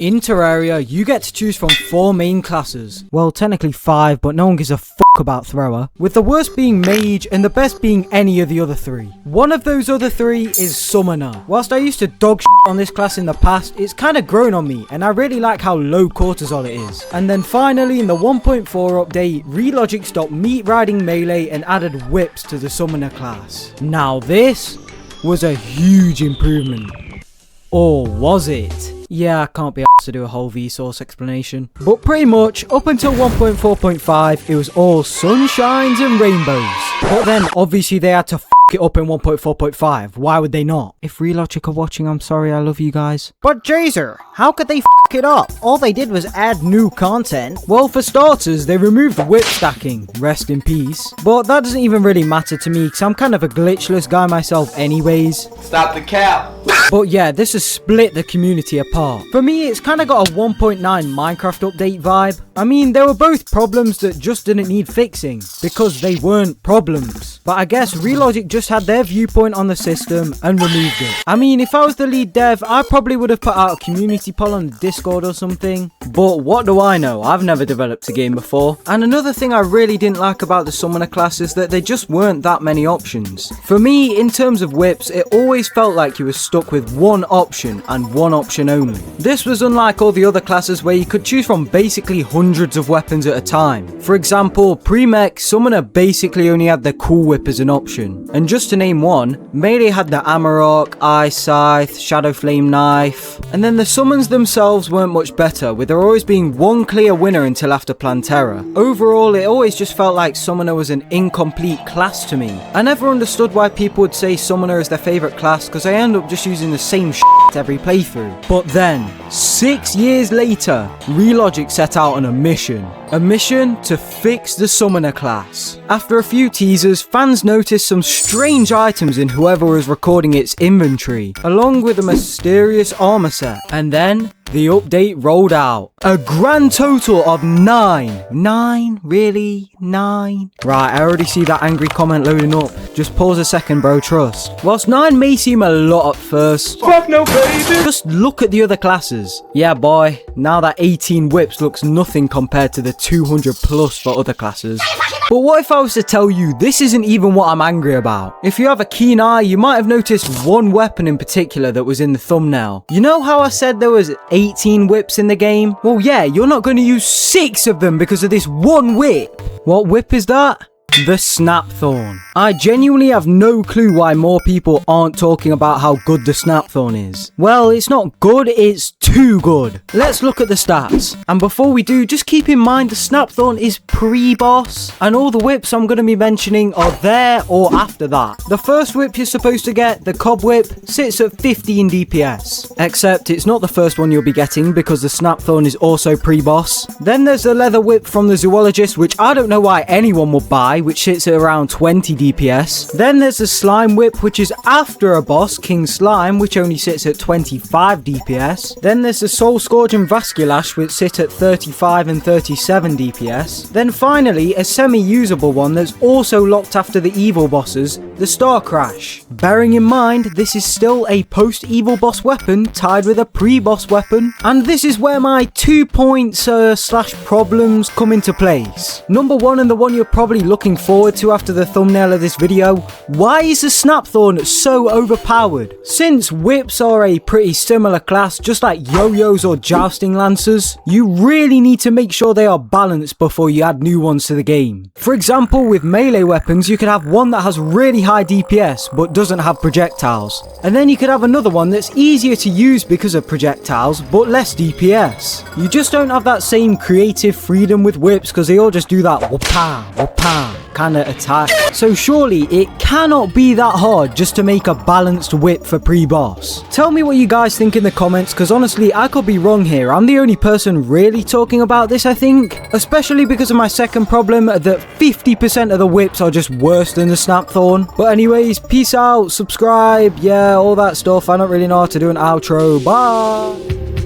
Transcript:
In Terraria, you get to choose from 4 main classes. Well, technically 5, but no one gives a fuck about Thrower. With the worst being Mage and the best being any of the other 3. One of those other 3 is Summoner. Whilst I used to dog shit on this class in the past, it's kind of grown on me and I really like how low cortisol it is. And then finally in the 1.4 update, Relogic stopped meat riding melee and added whips to the Summoner class. Now this was a huge improvement. Or was it? Yeah, I can't be asked to do a whole Vsauce explanation. But pretty much, up until 1.4.5, it was all sunshines and rainbows. But then, obviously, they had to f*** it up in 1.4.5. Why would they not? If Relogic are watching, I'm sorry, I love you guys. But Jazer, how could they f*** it up? All they did was add new content. Well, for starters, they removed whip stacking. Rest in peace. But that doesn't even really matter to me, because I'm kind of a glitchless guy myself anyways. Stop the cap! But yeah, this has split the community apart. For me, it's kind of got a 1.9 Minecraft update vibe. I mean, they were both problems that just didn't need fixing, because they weren't problems. But I guess Relogic just had their viewpoint on the system and removed it. I mean, if I was the lead dev, I probably would have put out a community poll on the Discord or something. But what do I know? I've never developed a game before. And another thing I really didn't like about the Summoner class is that there just weren't that many options. For me, in terms of whips, it always felt like you were stuck with one option and one option only. This was unlike all the other classes where you could choose from basically hundreds of weapons at a time. For example, pre-mech, Summoner basically only had the cool whip as an option. And just to name one, Melee had the Amarok, Ice Scythe, Shadow Flame Knife, and then the summons themselves weren't much better, with there always being one clear winner until after Plantera. Overall, it always just felt like Summoner was an incomplete class to me. I never understood why people would say Summoner is their favourite class, because I end up just using the same shit every playthrough. But then, 6 years later, Relogic set out on a mission. A mission to fix the Summoner class. After a few teasers, fans noticed some strange items in whoever was recording its inventory, along with a mysterious armor set. And then, the update rolled out. A grand total of 9. 9? Really? 9? Right, I already see that angry comment loading up. Just pause a second, bro, trust. Whilst 9 may seem a lot at first, Fuck no, baby! just look at the other classes. Yeah, boy, now that 18 whips looks nothing compared to the 200 plus for other classes. But what if I was to tell you this isn't even what I'm angry about? If you have a keen eye, you might have noticed one weapon in particular that was in the thumbnail. You know how I said there was 18 whips in the game? Well, yeah, you're not going to use 6 of them because of this one whip. What whip is that? The Snapthorn. I genuinely have no clue why more people aren't talking about how good the Snapthorn is. Well, it's not good, it's too good. Let's look at the stats. And before we do, just keep in mind the Snapthorn is pre-boss, and all the whips I'm going to be mentioning are there or after that. The first whip you're supposed to get, the Cob Whip, sits at 15 DPS. Except it's not the first one you'll be getting because the Snapthorn is also pre-boss. Then there's the Leather Whip from the Zoologist, which I don't know why anyone would buy, which sits at around 20 DPS. Then there's the Slime Whip, which is after a boss, King Slime, which only sits at 25 DPS. Then there's the Soul Scourge and Vasculash, which sit at 35 and 37 DPS. Then finally, a semi-usable one that's also locked after the evil bosses, the Star Crash. Bearing in mind, this is still a post-evil boss weapon tied with a pre-boss weapon, and this is where my 2 points slash problems come into place. Number 1, and the one you're probably looking forward to after the thumbnail of this video, why is the Snapthorn so overpowered? Since whips are a pretty similar class, just like yo-yos or jousting lancers, you really need to make sure they are balanced before you add new ones to the game. For example, with melee weapons, you could have one that has really high DPS but doesn't have projectiles. And then you could have another one that's easier to use because of projectiles but less DPS. You just don't have that same creative freedom with whips because they all just do that whoop-pow, whoop-pow kind of attack. So surely it cannot be that hard just to make a balanced whip for pre-boss. Tell me what you guys think in the comments, because honestly I could be wrong here. I'm the only person really talking about this, I think. Especially because of my second problem, that 50% of the whips are just worse than the Snapthorn. But anyways, peace out, subscribe, yeah, all that stuff. I don't really know how to do an outro. Bye!